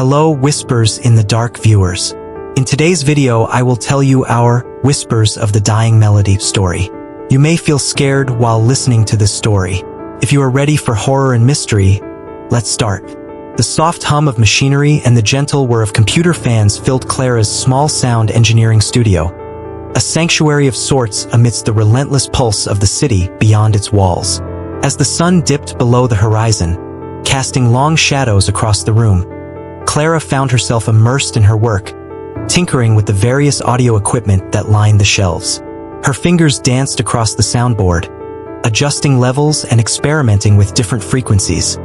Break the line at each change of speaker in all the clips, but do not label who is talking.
Hello, Whispers in the Dark viewers. In today's video, I will tell you our Whispers of the Dying Melody story. You may feel scared while listening to this story. If you are ready for horror and mystery, let's start. The soft hum of machinery and the gentle whir of computer fans filled Clara's small sound engineering studio, a sanctuary of sorts amidst the relentless pulse of the city beyond its walls. As the sun dipped below the horizon, casting long shadows across the room, Clara found herself immersed in her work, tinkering with the various audio equipment that lined the shelves. Her fingers danced across the soundboard, adjusting levels and experimenting with different frequencies,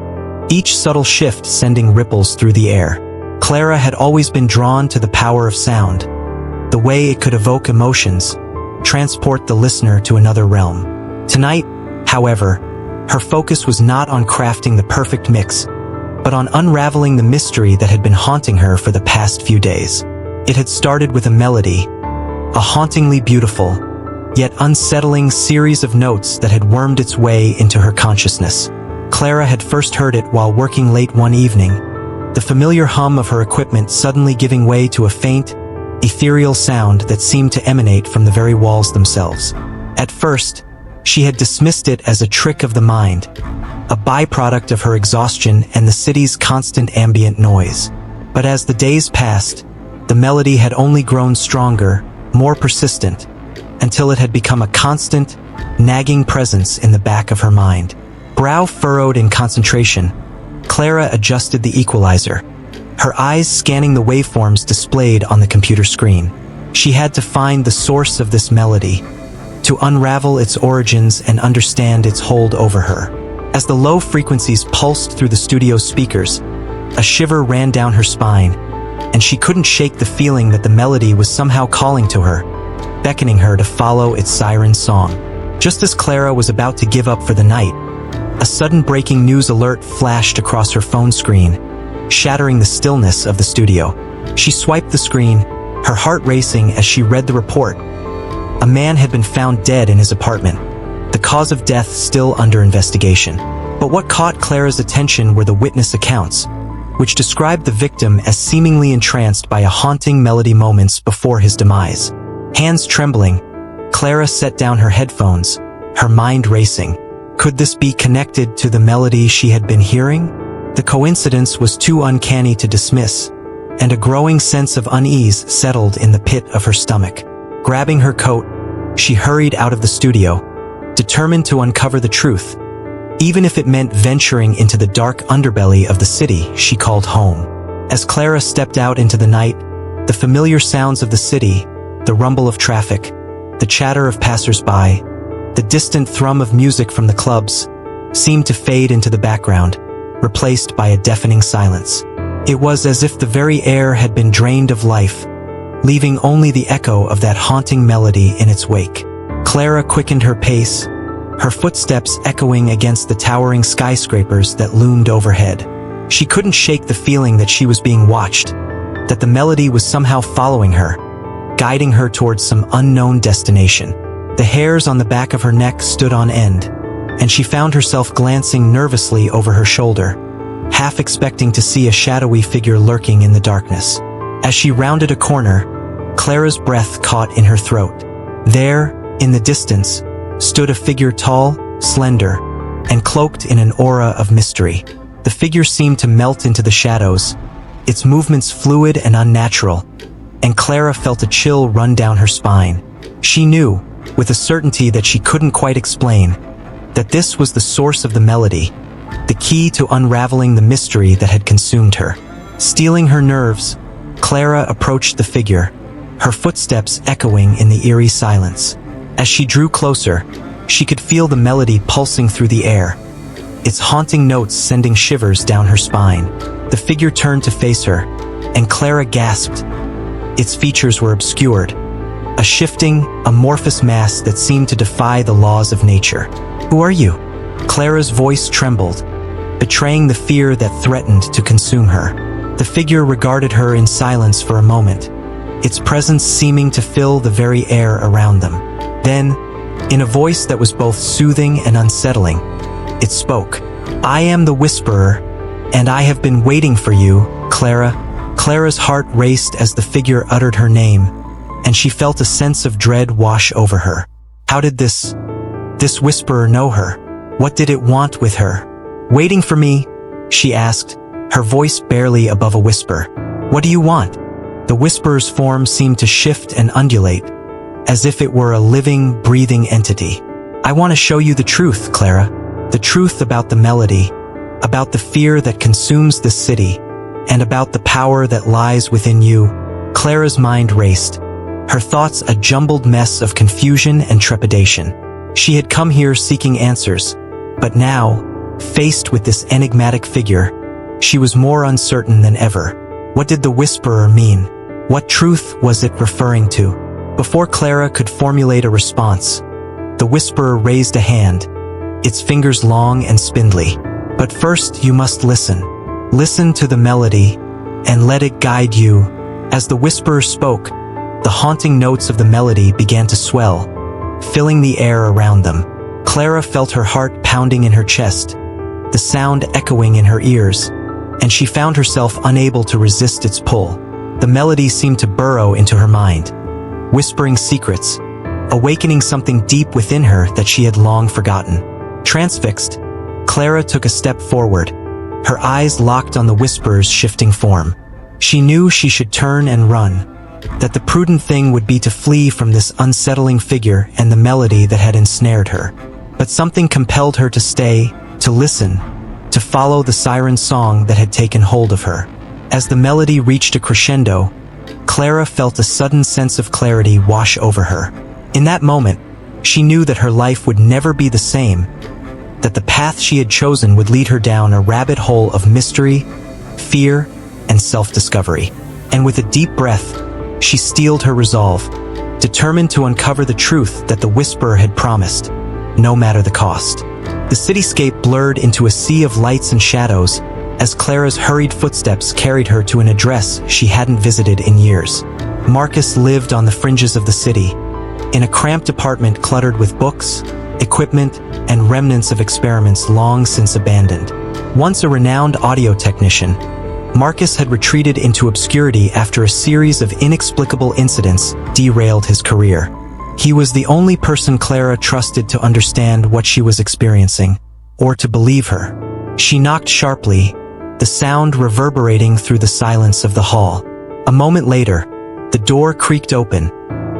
each subtle shift sending ripples through the air. Clara had always been drawn to the power of sound, the way it could evoke emotions, transport the listener to another realm. Tonight, however, her focus was not on crafting the perfect mix, but on unraveling the mystery that had been haunting her for the past few days. It had started with a melody, a hauntingly beautiful, yet unsettling series of notes that had wormed its way into her consciousness. Clara had first heard it while working late one evening, the familiar hum of her equipment suddenly giving way to a faint, ethereal sound that seemed to emanate from the very walls themselves. At first, she had dismissed it as a trick of the mind, a byproduct of her exhaustion and the city's constant ambient noise. But as the days passed, the melody had only grown stronger, more persistent, until it had become a constant, nagging presence in the back of her mind. Brow furrowed in concentration, Clara adjusted the equalizer, her eyes scanning the waveforms displayed on the computer screen. She had to find the source of this melody, to unravel its origins and understand its hold over her. As the low frequencies pulsed through the studio's speakers, a shiver ran down her spine, and she couldn't shake the feeling that the melody was somehow calling to her, beckoning her to follow its siren song. Just as Clara was about to give up for the night, a sudden breaking news alert flashed across her phone screen, shattering the stillness of the studio. She swiped the screen, her heart racing as she read the report. A man had been found dead in his apartment, the cause of death still under investigation. But what caught Clara's attention were the witness accounts, which described the victim as seemingly entranced by a haunting melody moments before his demise. Hands trembling, Clara set down her headphones, her mind racing. Could this be connected to the melody she had been hearing? The coincidence was too uncanny to dismiss, and a growing sense of unease settled in the pit of her stomach. Grabbing her coat, she hurried out of the studio, determined to uncover the truth, even if it meant venturing into the dark underbelly of the city she called home. As Clara stepped out into the night, the familiar sounds of the city, the rumble of traffic, the chatter of passers-by, the distant thrum of music from the clubs, seemed to fade into the background, replaced by a deafening silence. It was as if the very air had been drained of life, leaving only the echo of that haunting melody in its wake. Clara quickened her pace, her footsteps echoing against the towering skyscrapers that loomed overhead. She couldn't shake the feeling that she was being watched, that the melody was somehow following her, guiding her towards some unknown destination. The hairs on the back of her neck stood on end, and she found herself glancing nervously over her shoulder, half expecting to see a shadowy figure lurking in the darkness. As she rounded a corner, Clara's breath caught in her throat. There, in the distance, stood a figure tall, slender, and cloaked in an aura of mystery. The figure seemed to melt into the shadows, its movements fluid and unnatural, and Clara felt a chill run down her spine. She knew, with a certainty that she couldn't quite explain, that this was the source of the melody, the key to unraveling the mystery that had consumed her. Steeling her nerves, Clara approached the figure, her footsteps echoing in the eerie silence. As she drew closer, she could feel the melody pulsing through the air, its haunting notes sending shivers down her spine. The figure turned to face her, and Clara gasped. Its features were obscured, a shifting, amorphous mass that seemed to defy the laws of nature. "Who are you?" Clara's voice trembled, betraying the fear that threatened to consume her. The figure regarded her in silence for a moment, its presence seeming to fill the very air around them. Then, in a voice that was both soothing and unsettling, it spoke. "I am the Whisperer, and I have been waiting for you, Clara." Clara's heart raced as the figure uttered her name, and she felt a sense of dread wash over her. How did this whisperer know her? What did it want with her? "Waiting for me?" she asked, her voice barely above a whisper. "What do you want?" The whisperer's form seemed to shift and undulate, as if it were a living, breathing entity. "I want to show you the truth, Clara. The truth about the melody, about the fear that consumes this city, and about the power that lies within you." Clara's mind raced, her thoughts a jumbled mess of confusion and trepidation. She had come here seeking answers, but now, faced with this enigmatic figure, she was more uncertain than ever. What did the whisperer mean? What truth was it referring to? Before Clara could formulate a response, the whisperer raised a hand, its fingers long and spindly. "But first you must listen. Listen to the melody, and let it guide you." As the whisperer spoke, the haunting notes of the melody began to swell, filling the air around them. Clara felt her heart pounding in her chest, the sound echoing in her ears, and she found herself unable to resist its pull. The melody seemed to burrow into her mind, whispering secrets, awakening something deep within her that she had long forgotten. Transfixed, Clara took a step forward, her eyes locked on the whisperer's shifting form. She knew she should turn and run, that the prudent thing would be to flee from this unsettling figure and the melody that had ensnared her. But something compelled her to stay, to listen, to follow the siren song that had taken hold of her. As the melody reached a crescendo, Clara felt a sudden sense of clarity wash over her. In that moment, she knew that her life would never be the same, that the path she had chosen would lead her down a rabbit hole of mystery, fear, and self-discovery. And with a deep breath, she steeled her resolve, determined to uncover the truth that the whisperer had promised, no matter the cost. The cityscape blurred into a sea of lights and shadows as Clara's hurried footsteps carried her to an address she hadn't visited in years. Marcus lived on the fringes of the city, in a cramped apartment cluttered with books, equipment, and remnants of experiments long since abandoned. Once a renowned audio technician, Marcus had retreated into obscurity after a series of inexplicable incidents derailed his career. He was the only person Clara trusted to understand what she was experiencing, or to believe her. She knocked sharply, the sound reverberating through the silence of the hall. A moment later, the door creaked open,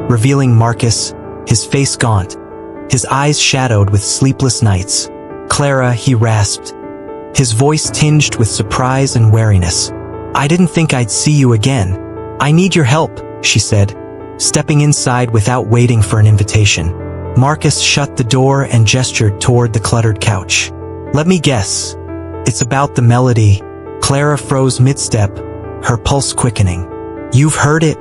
revealing Marcus, his face gaunt, his eyes shadowed with sleepless nights. "Clara," he rasped, his voice tinged with surprise and wariness. "I didn't think I'd see you again. I need your help," she said, stepping inside without waiting for an invitation. Marcus shut the door and gestured toward the cluttered couch. "Let me guess. It's about the melody." Clara froze mid-step, her pulse quickening. "You've heard it?"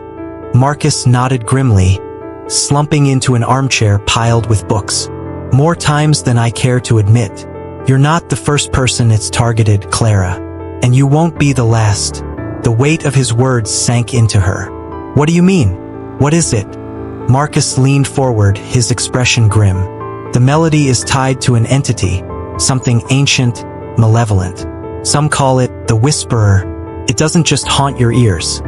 Marcus nodded grimly, slumping into an armchair piled with books. "More times than I care to admit. You're not the first person it's targeted, Clara. And you won't be the last." The weight of his words sank into her. "What do you mean? What is it?" Marcus leaned forward, his expression grim. "The melody is tied to an entity, something ancient, malevolent. Some call it the Whisperer. It doesn't just haunt your ears.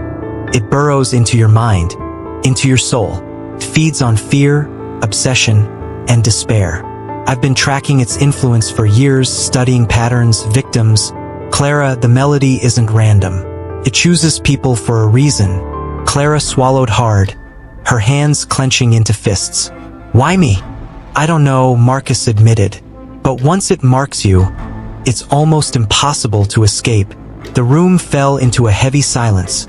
It burrows into your mind, into your soul. It feeds on fear, obsession, and despair. I've been tracking its influence for years, studying patterns, victims. Clara, the melody isn't random. It chooses people for a reason." Clara swallowed hard, her hands clenching into fists. "Why me?" "I don't know," Marcus admitted. "But once it marks you, it's almost impossible to escape." The room fell into a heavy silence,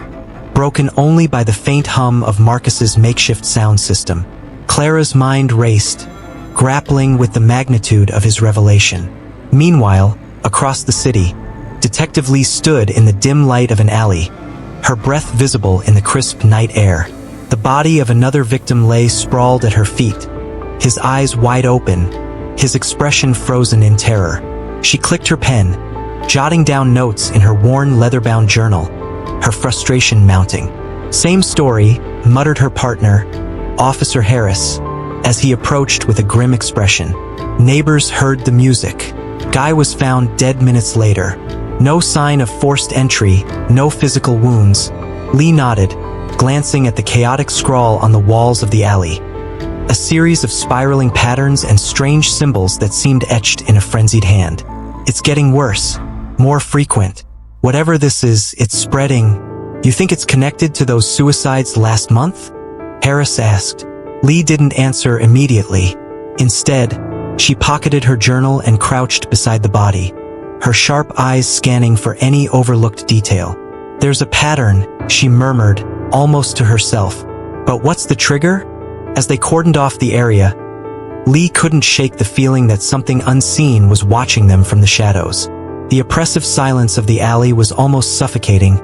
broken only by the faint hum of Marcus's makeshift sound system. Clara's mind raced, grappling with the magnitude of his revelation. Meanwhile, across the city, Detective Lee stood in the dim light of an alley, her breath visible in the crisp night air. The body of another victim lay sprawled at her feet, his eyes wide open, his expression frozen in terror. She clicked her pen, jotting down notes in her worn leather-bound journal, her frustration mounting. "Same story," muttered her partner, Officer Harris, as he approached with a grim expression. Neighbors heard the music. Guy was found dead minutes later, No sign of forced entry, no physical wounds. Lee nodded, glancing at the chaotic scrawl on the walls of the alley. A series of spiraling patterns and strange symbols that seemed etched in a frenzied hand. It's getting worse, more frequent. Whatever this is, it's spreading. You think it's connected to those suicides last month? Harris asked. Lee didn't answer immediately. Instead, she pocketed her journal and crouched beside the body, her sharp eyes scanning for any overlooked detail. There's a pattern, she murmured, almost to herself. But what's the trigger? As they cordoned off the area, Lee couldn't shake the feeling that something unseen was watching them from the shadows. The oppressive silence of the alley was almost suffocating,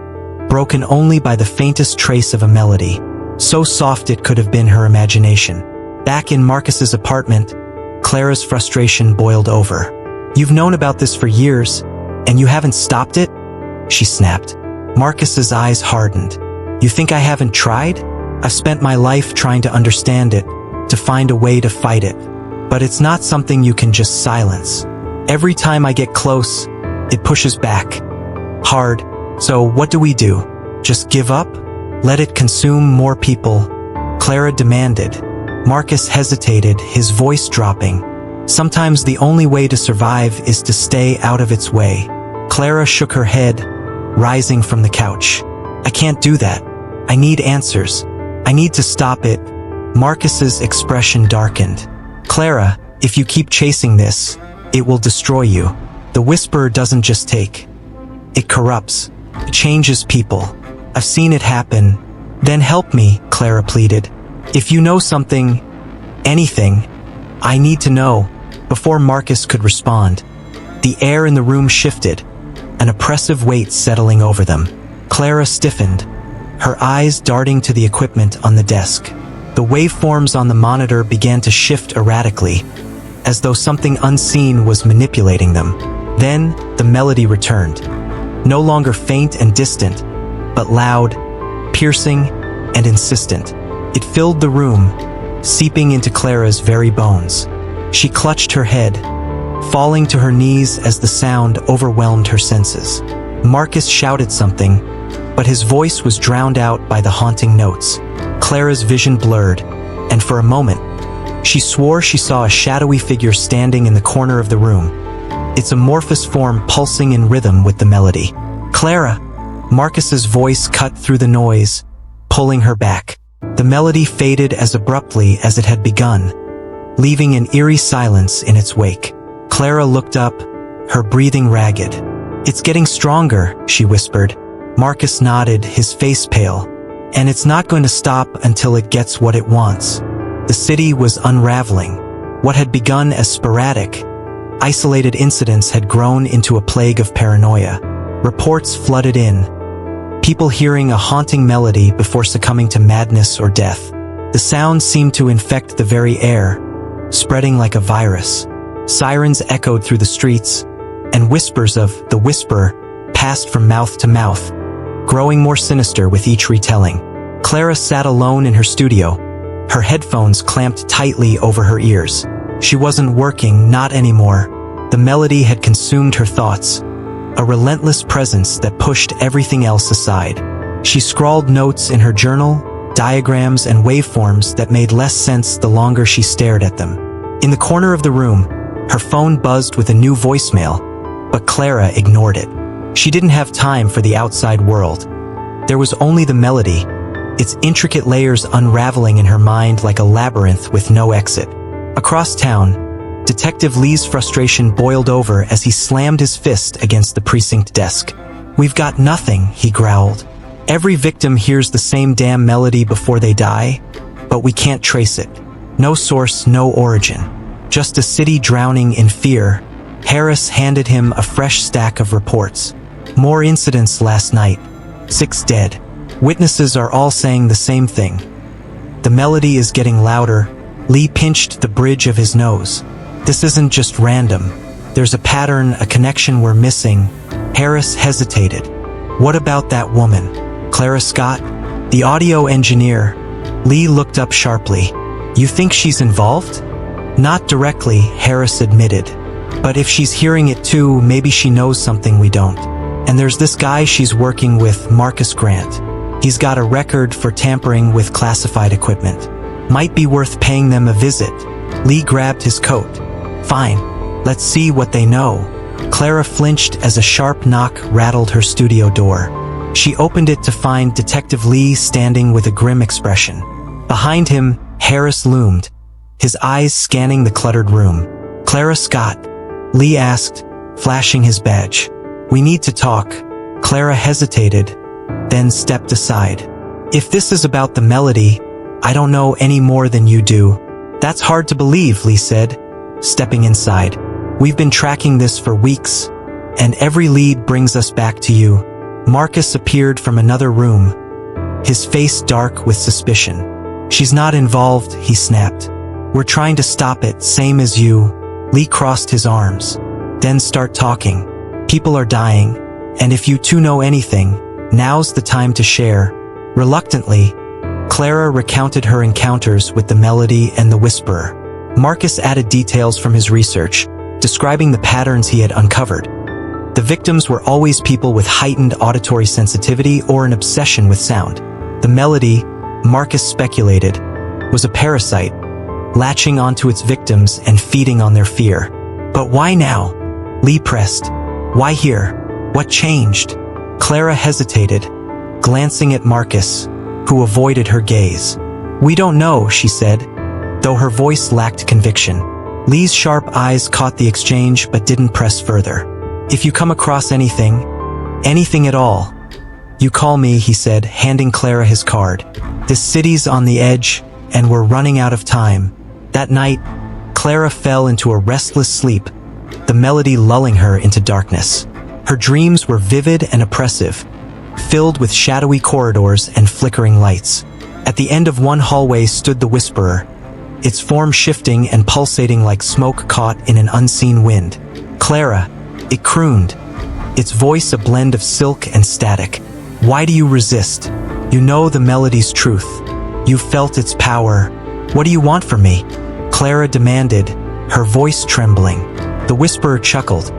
broken only by the faintest trace of a melody, so soft it could have been her imagination. Back in Marcus's apartment, Clara's frustration boiled over. You've known about this for years, and you haven't stopped it? She snapped. Marcus's eyes hardened. You think I haven't tried? I've spent my life trying to understand it, to find a way to fight it. But it's not something you can just silence. Every time I get close, it pushes back. Hard. So what do? Just give up? Let it consume more people? Clara demanded. Marcus hesitated, his voice dropping. Sometimes the only way to survive is to stay out of its way. Clara shook her head, rising from the couch. I can't do that. I need answers. I need to stop it. Marcus's expression darkened. Clara, if you keep chasing this, it will destroy you. The whisper doesn't just take. It corrupts. It changes people. I've seen it happen. Then help me, Clara pleaded. If you know something, anything, I need to know. Before Marcus could respond, the air in the room shifted, an oppressive weight settling over them. Clara stiffened, her eyes darting to the equipment on the desk. The waveforms on the monitor began to shift erratically, as though something unseen was manipulating them. Then, the melody returned. No longer faint and distant, but loud, piercing, and insistent. It filled the room, seeping into Clara's very bones. She clutched her head, falling to her knees as the sound overwhelmed her senses. Marcus shouted something, but his voice was drowned out by the haunting notes. Clara's vision blurred, and for a moment, she swore she saw a shadowy figure standing in the corner of the room, its amorphous form pulsing in rhythm with the melody. Clara! Marcus's voice cut through the noise, pulling her back. The melody faded as abruptly as it had begun, leaving an eerie silence in its wake. Clara looked up, her breathing ragged. It's getting stronger, she whispered. Marcus nodded, his face pale. And it's not going to stop until it gets what it wants. The city was unraveling. What had begun as sporadic, isolated incidents had grown into a plague of paranoia. Reports flooded in, people hearing a haunting melody before succumbing to madness or death. The sound seemed to infect the very air, spreading like a virus. Sirens echoed through the streets, and whispers of the whisper passed from mouth to mouth, growing more sinister with each retelling. Clara sat alone in her studio, her headphones clamped tightly over her ears. She wasn't working, not anymore. The melody had consumed her thoughts, a relentless presence that pushed everything else aside. She scrawled notes in her journal, diagrams and waveforms that made less sense the longer she stared at them. In the corner of the room, her phone buzzed with a new voicemail, but Clara ignored it. She didn't have time for the outside world. There was only the melody, its intricate layers unraveling in her mind like a labyrinth with no exit. Across town, Detective Lee's frustration boiled over as he slammed his fist against the precinct desk. We've got nothing, he growled. Every victim hears the same damn melody before they die, but we can't trace it. No source, no origin. Just a city drowning in fear. Harris handed him a fresh stack of reports. More incidents last night. 6 dead. Witnesses are all saying the same thing. The melody is getting louder. Lee pinched the bridge of his nose. This isn't just random. There's a pattern, a connection we're missing. Harris hesitated. What about that woman? Clara Scott? The audio engineer. Lee looked up sharply. You think she's involved? Not directly, Harris admitted. But if she's hearing it too, maybe she knows something we don't. And there's this guy she's working with, Marcus Grant. He's got a record for tampering with classified equipment. Might be worth paying them a visit. Lee grabbed his coat. Fine, let's see what they know. Clara flinched as a sharp knock rattled her studio door. She opened it to find Detective Lee standing with a grim expression. Behind him, Harris loomed, his eyes scanning the cluttered room. "Clara Scott," Lee asked, flashing his badge. "We need to talk." Clara hesitated, then stepped aside. "If this is about the melody, I don't know any more than you do." "That's hard to believe," Lee said, stepping inside. "We've been tracking this for weeks, and every lead brings us back to you." Marcus appeared from another room, his face dark with suspicion. "She's not involved," he snapped. "We're trying to stop it, same as you." Lee crossed his arms. "Then start talking. People are dying, and if you two know anything, now's the time to share." Reluctantly, Clara recounted her encounters with the melody and the whisperer. Marcus added details from his research, describing the patterns he had uncovered. The victims were always people with heightened auditory sensitivity or an obsession with sound. The melody, Marcus speculated, was a parasite, latching onto its victims and feeding on their fear. "But why now?" Lee pressed. "Why here? What changed?" Clara hesitated, glancing at Marcus, who avoided her gaze. "We don't know," she said, though her voice lacked conviction. Lee's sharp eyes caught the exchange but didn't press further. "If you come across anything at all, you call me," he said, handing Clara his card. "This city's on the edge, and we're running out of time." That night, Clara fell into a restless sleep, the melody lulling her into darkness. Her dreams were vivid and oppressive, filled with shadowy corridors and flickering lights. At the end of one hallway stood the whisperer, its form shifting and pulsating like smoke caught in an unseen wind. "Clara," it crooned, its voice a blend of silk and static. "Why do you resist? You know the melody's truth. You felt its power. What do you want from me?" Clara demanded, her voice trembling. The whisperer chuckled,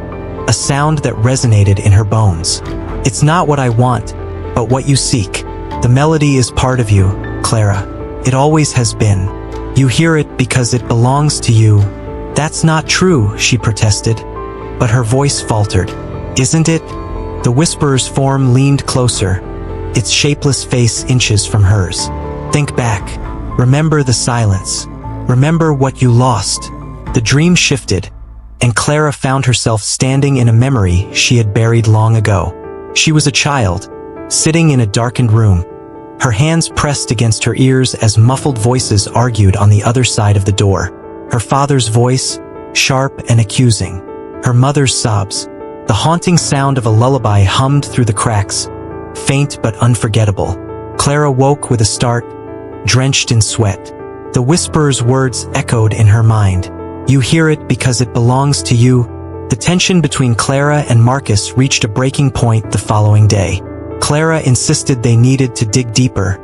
a sound that resonated in her bones. "It's not what I want, but what you seek. The melody is part of you, Clara. It always has been. You hear it because it belongs to you." "That's not true," she protested, but her voice faltered. "Isn't it?" The whisperer's form leaned closer, its shapeless face inches from hers. "Think back. Remember the silence. Remember what you lost." The dream shifted, and Clara found herself standing in a memory she had buried long ago. She was a child, sitting in a darkened room, her hands pressed against her ears as muffled voices argued on the other side of the door. Her father's voice, sharp and accusing. Her mother's sobs. The haunting sound of a lullaby hummed through the cracks, faint but unforgettable. Clara woke with a start, drenched in sweat. The whisperer's words echoed in her mind. "You hear it because it belongs to you." The tension between Clara and Marcus reached a breaking point the following day. Clara insisted they needed to dig deeper,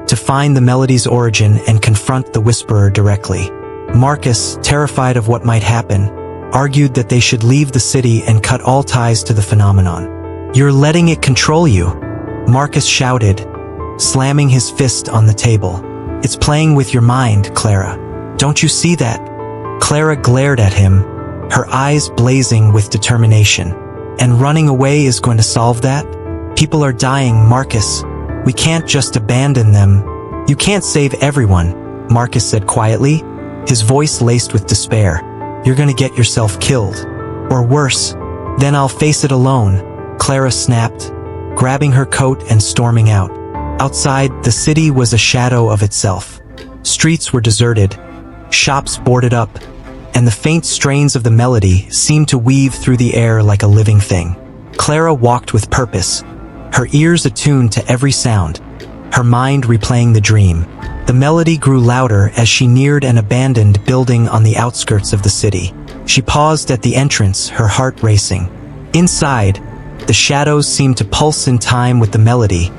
to find the melody's origin and confront the whisperer directly. Marcus, terrified of what might happen, argued that they should leave the city and cut all ties to the phenomenon. "You're letting it control you," Marcus shouted, slamming his fist on the table. "It's playing with your mind, Clara. Don't you see that?" Clara glared at him, her eyes blazing with determination. "And running away is going to solve that? People are dying, Marcus. We can't just abandon them." "You can't save everyone," Marcus said quietly, his voice laced with despair. "You're gonna get yourself killed. Or worse. Then I'll face it alone," Clara snapped, grabbing her coat and storming out. Outside, the city was a shadow of itself. Streets were deserted, shops boarded up, and the faint strains of the melody seemed to weave through the air like a living thing. Clara walked with purpose, her ears attuned to every sound, her mind replaying the dream. The melody grew louder as she neared an abandoned building on the outskirts of the city. She paused at the entrance, her heart racing. Inside, the shadows seemed to pulse in time with the melody,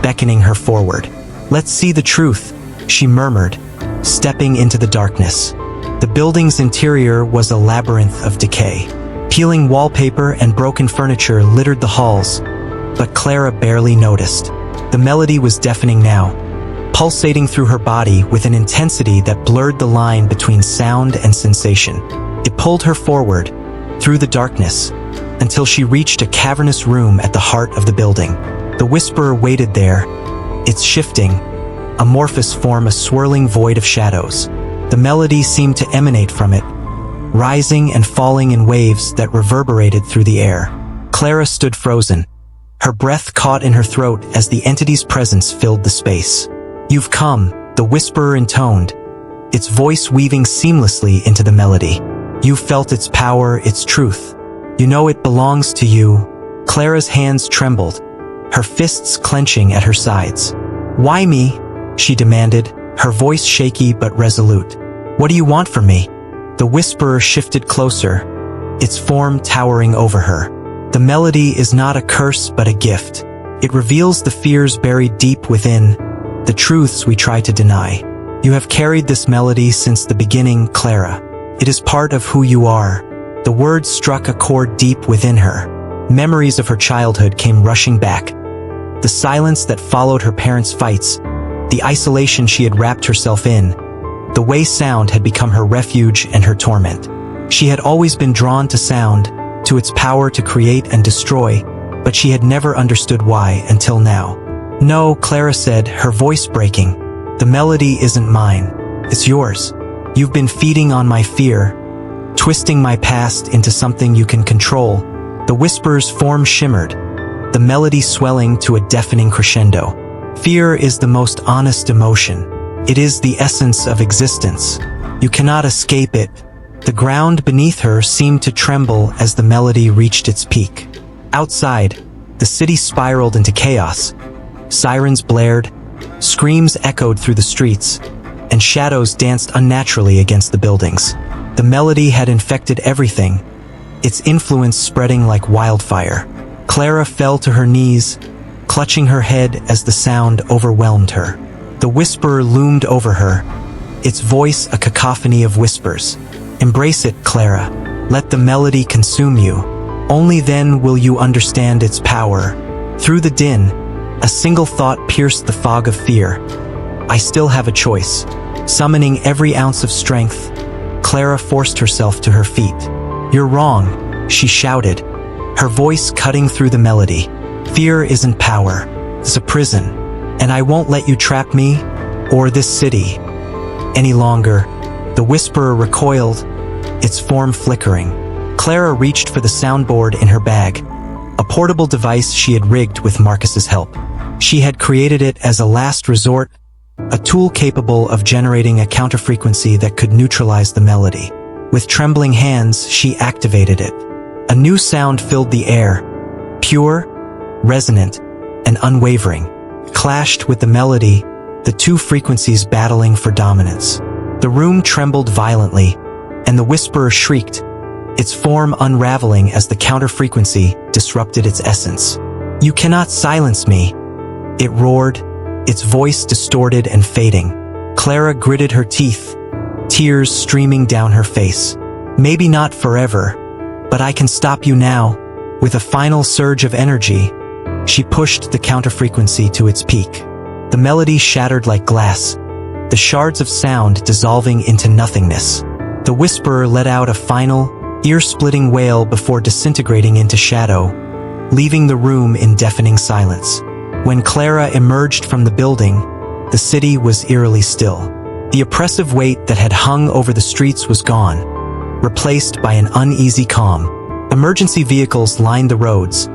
beckoning her forward. "Let's see the truth," she murmured, stepping into the darkness. The building's interior was a labyrinth of decay. Peeling wallpaper and broken furniture littered the halls, but Clara barely noticed. The melody was deafening now, pulsating through her body with an intensity that blurred the line between sound and sensation. It pulled her forward, through the darkness, until she reached a cavernous room at the heart of the building. The whisperer waited there, its shifting, amorphous form a swirling void of shadows. The melody seemed to emanate from it, rising and falling in waves that reverberated through the air. Clara stood frozen, her breath caught in her throat as the entity's presence filled the space. "You've come," the whisperer intoned, its voice weaving seamlessly into the melody. "You've felt its power, its truth. You know it belongs to you." Clara's hands trembled, her fists clenching at her sides. "Why me?" she demanded, her voice shaky but resolute. "What do you want from me?" The whisperer shifted closer, its form towering over her. "The melody is not a curse but a gift. It reveals the fears buried deep within, the truths we try to deny. You have carried this melody since the beginning, Clara. It is part of who you are." The words struck a chord deep within her. Memories of her childhood came rushing back. The silence that followed her parents' fights, the isolation she had wrapped herself in, the way sound had become her refuge and her torment. She had always been drawn to sound, to its power to create and destroy, but she had never understood why until now. "No," Clara said, her voice breaking. "The melody isn't mine. It's yours. You've been feeding on my fear, twisting my past into something you can control." The whisperer's form shimmered, the melody swelling to a deafening crescendo. "Fear is the most honest emotion. It is the essence of existence. You cannot escape it." The ground beneath her seemed to tremble as the melody reached its peak. Outside, the city spiraled into chaos. Sirens blared, screams echoed through the streets, and shadows danced unnaturally against the buildings. The melody had infected everything, its influence spreading like wildfire. Clara fell to her knees, clutching her head as the sound overwhelmed her. The whisperer loomed over her, its voice a cacophony of whispers. "Embrace it, Clara. Let the melody consume you. Only then will you understand its power." Through the din, a single thought pierced the fog of fear. "I still have a choice." Summoning every ounce of strength, Clara forced herself to her feet. "You're wrong," she shouted, her voice cutting through the melody. "Fear isn't power. It's a prison, and I won't let you trap me, or this city, any longer." The whisperer recoiled, its form flickering. Clara reached for the soundboard in her bag, a portable device she had rigged with Marcus's help. She had created it as a last resort, a tool capable of generating a counterfrequency that could neutralize the melody. With trembling hands, she activated it. A new sound filled the air, pure, resonant, and unwavering. Clashed with the melody, the two frequencies battling for dominance. The room trembled violently, and the whisperer shrieked, its form unraveling as the counter-frequency disrupted its essence. "You cannot silence me," it roared, its voice distorted and fading. Clara gritted her teeth, tears streaming down her face. "Maybe not forever, but I can stop you now." With a final surge of energy, she pushed the counter-frequency to its peak. The melody shattered like glass, the shards of sound dissolving into nothingness. The whisperer let out a final, ear-splitting wail before disintegrating into shadow, leaving the room in deafening silence. When Clara emerged from the building, the city was eerily still. The oppressive weight that had hung over the streets was gone, replaced by an uneasy calm. Emergency vehicles lined the roads,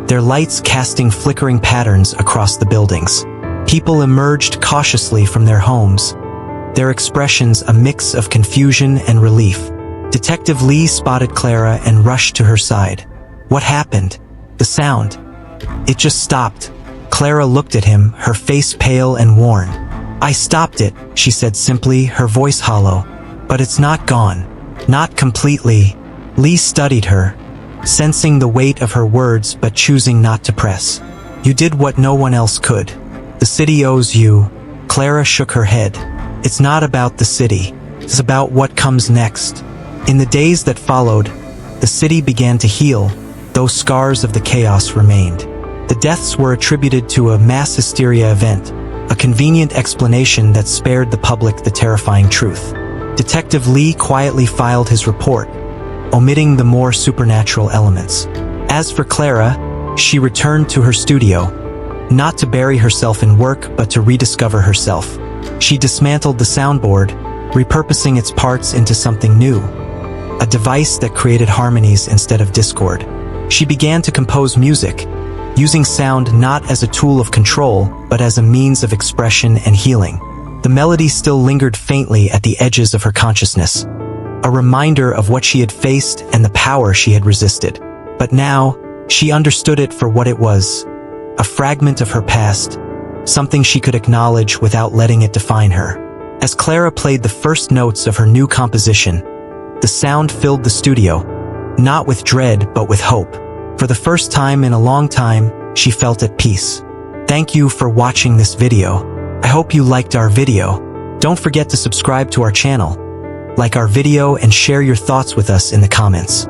their lights casting flickering patterns across the buildings. People emerged cautiously from their homes, their expressions a mix of confusion and relief. Detective Lee spotted Clara and rushed to her side. "What happened?" "The sound. It just stopped." Clara looked at him, her face pale and worn. "I stopped it," she said simply, her voice hollow. "But it's not gone. Not completely." Lee studied her, sensing the weight of her words but choosing not to press. "You did what no one else could. The city owes you." Clara shook her head. "It's not about the city. It's about what comes next." In the days that followed, The city began to heal, though scars of the chaos remained. The deaths were attributed to a mass hysteria event, a convenient explanation that spared the public the terrifying truth. Detective Lee quietly filed his report, omitting the more supernatural elements. As for Clara, she returned to her studio, not to bury herself in work but to rediscover herself. She dismantled the soundboard, repurposing its parts into something new, a device that created harmonies instead of discord. She began to compose music, using sound not as a tool of control but as a means of expression and healing. The melody still lingered faintly at the edges of her consciousness, a reminder of what she had faced and the power she had resisted. But now, she understood it for what it was, a fragment of her past, something she could acknowledge without letting it define her. As Clara played the first notes of her new composition, the sound filled the studio, not with dread but with hope. For the first time in a long time, she felt at peace. Thank you for watching this video. I hope you liked our video. Don't forget to subscribe to our channel, like our video and share your thoughts with us in the comments.